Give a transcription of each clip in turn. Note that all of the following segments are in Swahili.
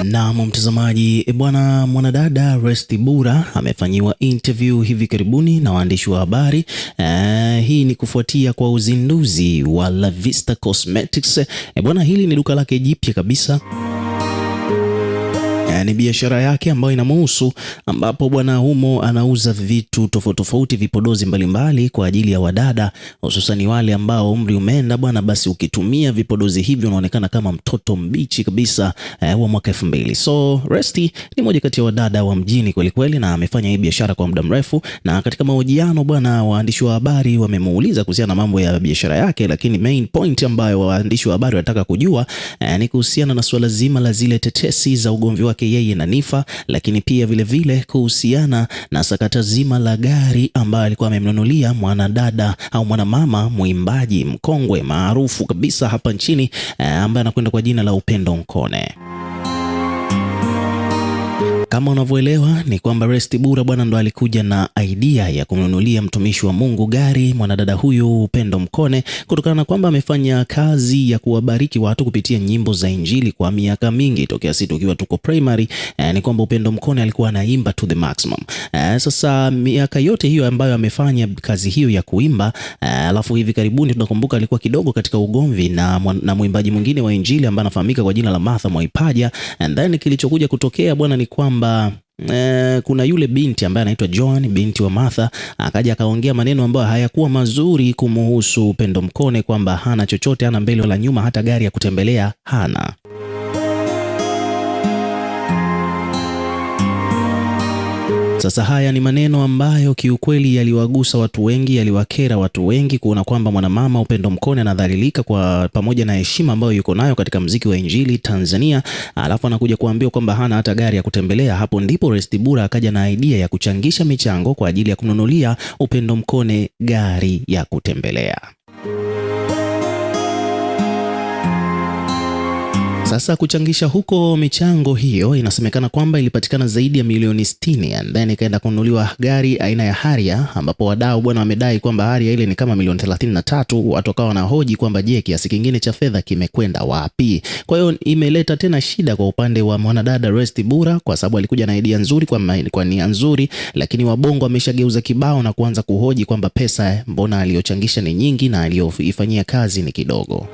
Na mtazamaji, bwana mwanadada Resti Bura amefanyiwa interview hivi karibuni na waandishi wa habari. Hii ni kufuatia kwa uzinduzi wa La Vista Cosmetics. Bwana, hili ni duka lake jipya kabisa. Ni biashara yake ambayo inamhusu, ambapo bwana humo anauza vitu tofauti tofauti, vipodozi mbalimbali kwa ajili ya wadada, hususan wale ambao umri umeenda bwana. Basi ukitumia vipodozi hivyo unaonekana kama mtoto mbichi kabisa wa mwaka 2000. So Resti ni moja kati ya wadada wa mjini kweli kweli, na amefanya hii biashara kwa muda mrefu. Na katika mahojiano bwana, waandishi wa habari wamemuuliza kuhusiana na mambo ya biashara yake, lakini main point ambayo waandishi wa habari wanataka kujua ni kuhusiana na swala zima la zile tetesi za ugomvi wake yeye na Nifa, lakini pia vile vile kuhusiana na sakata zima la gari ambayo alikuwa amemnunulia mwanadada au mwanamama mwimbaji mkongwe maarufu kabisa hapa nchini ambaye anakwenda kwa jina la Upendo Nkone. Kama unavyoelewa ni kwamba Resti Bura bwana ndo alikuja na idea ya kumnunulia mtumishi wa Mungu gari mwanadada huyu Upendo Nkone, kutokana na kwamba amefanya kazi ya kuwabariki watu kupitia nyimbo za Injili kwa miaka mingi tokea sisi tukiwa tuko primary. Ni kwamba Upendo Nkone alikuwa anaimba to the maximum. Sasa miaka yote hiyo ambayo amefanya kazi hiyo ya kuimba, alafu hivi karibuni tunakumbuka alikuwa kidogo katika ugomvi na mwimbaji mwingine wa Injili ambaye anafahamika kwa jina la Martha Mwaipaja, and then kilichokuja kutokea bwana ni kwamba kuna yule binti ambaye anaitwa Joan, binti wa Martha, akaja akaongea maneno ambayo hayakuwa mazuri kumuhusu Upendo Nkone, kwamba hana chochote, hana mbele wala nyuma, hata gari ya kutembelea hana. Sasa haya ni maneno ambayo kiukweli yaliwagusa watu wengi, yaliwakera watu wengi kuona kwamba mwanamama Upendo Nkone anadhalilika kwa pamoja na heshima ambayo yuko nayo katika mziki wa Injili Tanzania, alafu anakuja kuambiwa kwamba hana hata gari ya kutembelea. Hapo ndipo Resti Bura akaja na idea ya kuchangisha michango kwa ajili ya kununulia Upendo Nkone gari ya kutembelea. Sasa kuchangisha huko michango hiyo inasemekana kwamba ilipatikana zaidi ya milioni 60, and then ikaenda kununuliwa gari aina ya Harrier, ambapo wadau bwana wamedai kwamba Harrier ile ni kama milioni 33. Watu wakawa wanahoji kwamba je, kiasi kingine cha fedha kimekwenda wapi? Kwa hiyo imeleta tena shida kwa upande wa mwanadada Resti Bura, kwa sababu alikuja na idea nzuri kwa nia nzuri, lakini wabongo wameshageuza kibao na kuanza kuhoji kwamba pesa mbona aliyochangisha ni nyingi na aliyoifanyia kazi ni kidogo.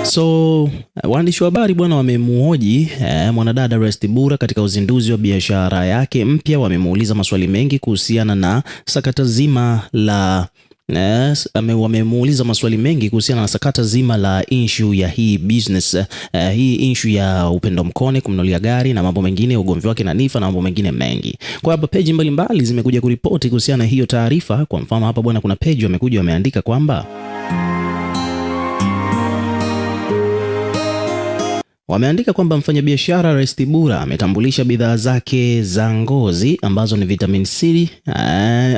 So waandishi wa habari bwana wamemuhoji mwanadada Resti Bura katika uzinduzi wa biashara yake mpya. Wamemuuliza maswali mengi kuhusiana na sakata zima la wamemuuliza maswali mengi kuhusiana na sakata zima la issue ya hii business, hii issue ya Upendo Nkone kumnunulia gari na mambo mengine, ugomvi wake na Nifa na mambo mengine mengi. Kwa hapa page mbalimbali zimekuja kuripoti kuhusiana na hiyo taarifa. Kwa mfano hapa bwana kuna page wamekuja wameandika kwamba mfanyabiashara Resti Bura ametambulisha bidhaa zake za ngozi ambazo ni vitamin C,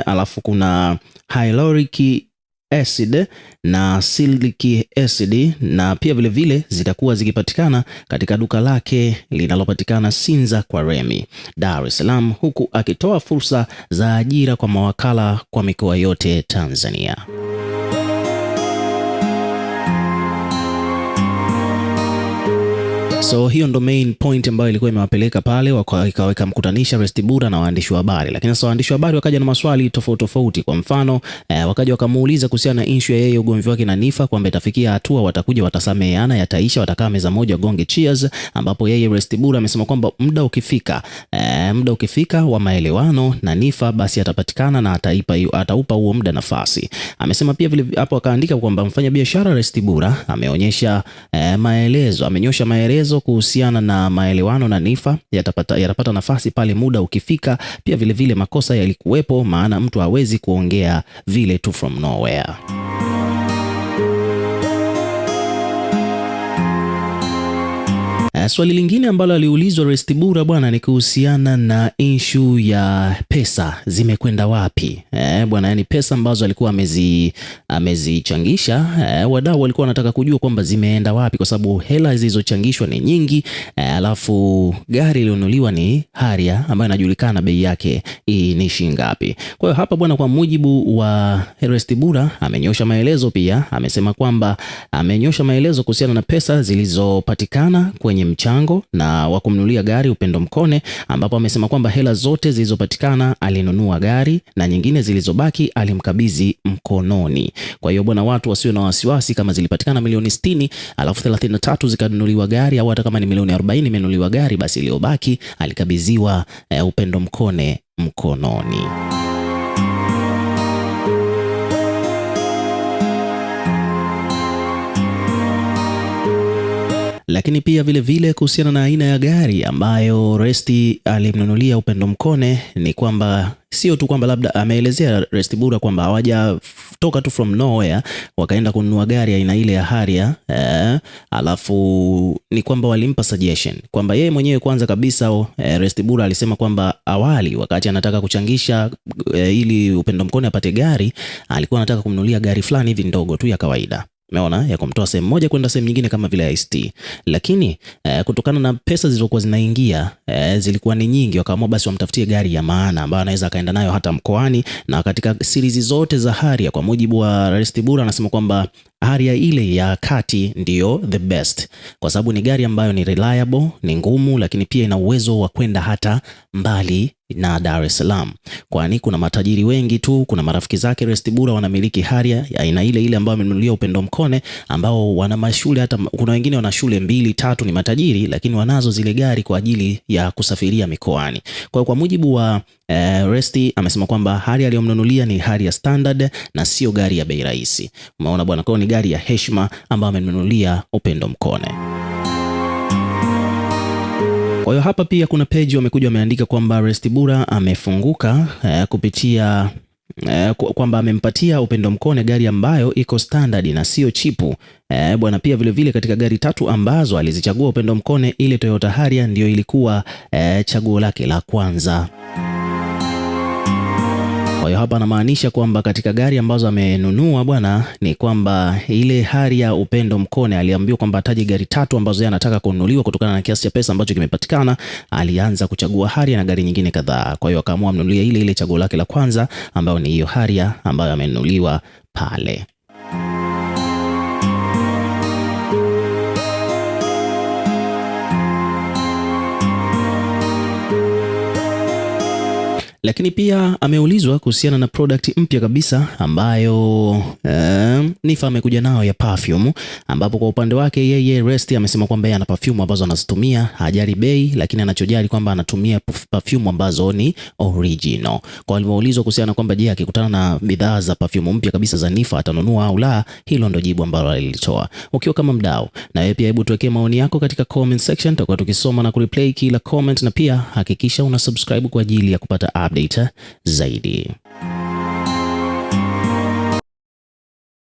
alafu kuna hyaluronic acid na silic acid, na pia vile vile zitakuwa zikipatikana katika duka lake linalopatikana Sinza kwa Remi, Dar es Salaam, huku akitoa fursa za ajira kwa mawakala kwa mikoa yote Tanzania. So hiyo ndo main point ambayo ilikuwa imewapeleka pale, ikaweka mkutanisha Resti Bura na waandishi wa habari. Lakini sasa waandishi wa habari wakaja na maswali tofauti tofauti. Kwa mfano wakaja wakamuuliza kuhusiana na issue ya yeye ugomvi wake na Nifa, kwamba itafikia hatua watakuja watasameheana, yataisha, watakaa meza moja gonge cheers, ambapo yeye Resti Bura amesema kwamba muda ukifika wa maelewano na Nifa basi atapatikana na ataupa huo muda nafasi. Amesema pia vile hapo akaandika kwamba mfanyabiashara Resti Bura amenyosha maelezo kuhusiana na maelewano na Nifa yatapata nafasi pale muda ukifika. Pia vile vile makosa yalikuwepo, maana mtu hawezi kuongea vile tu from nowhere. Swali lingine ambalo aliulizwa Restibura bwana ni kuhusiana na issue ya pesa zimekwenda wapi. Bwana, yani pesa ambazo alikuwa amezichangisha, wadau walikuwa wanataka kujua kwamba zimeenda wapi, kwa sababu hela zilizochangishwa ni nyingi, alafu gari iliyonunuliwa ni Harrier ambayo inajulikana bei yake ni shilingi ngapi. Kwa hiyo hapa bwana, kwa mujibu wa Restibura amenyosha maelezo, pia amesema kwamba amenyosha maelezo kuhusiana na pesa zilizopatikana kwenye mchango na wa kumnunulia gari Upendo Mkone, ambapo amesema kwamba hela zote zilizopatikana alinunua gari na nyingine zilizobaki alimkabidhi mkononi. Kwa hiyo bwana, watu wasio na wasiwasi, kama zilipatikana milioni 60 alafu 33 zikanunuliwa gari, au hata kama ni milioni 40 imenunuliwa gari, basi iliyobaki alikabidhiwa Upendo Mkone mkononi. Lakini pia vile kuhusiana na aina ya gari ambayo Resti alimnunulia Upendo Mkone ni kwamba sio tu kwamba labda ameelezea Restibura kwamba hawajatoka tu from nowhere wakaenda kununua gari aina ile ya Harrier, alafu ni kwamba walimpa suggestion kwamba yeye mwenyewe kwanza kabisa, Restibura alisema kwamba awali wakati anataka kuchangisha ili Upendo Mkone apate gari, alikuwa anataka kumnunulia gari fulani hivi ndogo tu ya kawaida, umeona, ya kumtoa sehemu moja kwenda sehemu nyingine kama vile ST, lakini kutokana na pesa zilizokuwa zinaingia zilikuwa ni nyingi, wakaamua basi wamtafutie gari ya maana ambayo anaweza akaenda nayo hata mkoani. Na katika series zote za Harrier, kwa mujibu wa Restibura, anasema kwamba Harrier ile ya kati ndiyo the best, kwa sababu ni gari ambayo ni reliable, ni ngumu, lakini pia ina uwezo wa kwenda hata mbali na Dar es Salaam, kwani kuna matajiri wengi tu, kuna marafiki zake Restibura wanamiliki Harrier ya aina ile ile ambayo amenunulia Upendo Mkone, ambao wana mashule, hata kuna wengine wana shule 2 3, ni matajiri, lakini wanazo zile gari kwa ajili ya kusafiria mikoani. Kwa mujibu wa Resti amesema kwamba Harrier aliyomnunulia ni Harrier standard na sio gari ya bei rahisi. Umeona bwana, kwa ni gari ya heshima ambayo amenunulia Upendo Mkone. Kwa hiyo hapa pia kuna page wamekuja wameandika kwamba Restibura amefunguka kupitia kwamba amempatia Upendo Mkone gari ambayo iko standard na sio chipu. Bwana, pia vile katika gari 3 ambazo alizichagua Upendo Mkone, ile Toyota Harrier ndio ilikuwa chaguo lake la kwanza. Kwa hiyo hapa anamaanisha kwamba katika gari ambazo amenunua bwana, ni kwamba ile Harrier Upendo Mkone aliambiwa kwamba ataje gari 3 ambazo yeye anataka kununuliwa kutokana na kiasi cha pesa ambacho kimepatikana. Alianza kuchagua Harrier na gari nyingine kadhaa, kwa hiyo akaamua amnunulie ile chaguo lake la kwanza ambayo ni hiyo Harrier ambayo amenunuliwa pale. Lakini pia ameulizwa kuhusiana na product mpya kabisa ambayo Niffer amekuja nayo ya perfume, ambapo kwa upande wake yeye Resti amesema kwamba yeye ana perfume ambazo anazitumia, hajali bei, lakini anachojali kwamba anatumia perfume ambazo ni original. Kwa alivyoulizwa kuhusiana kwamba je, akikutana na bidhaa za perfume mpya kabisa za Niffer atanunua au la, hilo ndo jibu ambalo alilitoa. Ukiwa kama mdau, na wewe pia hebu tuwekee maoni yako katika comment section, tutakuwa tukisoma na kureplay kila comment, na pia hakikisha una subscribe kwa ajili ya kupata update zaidi.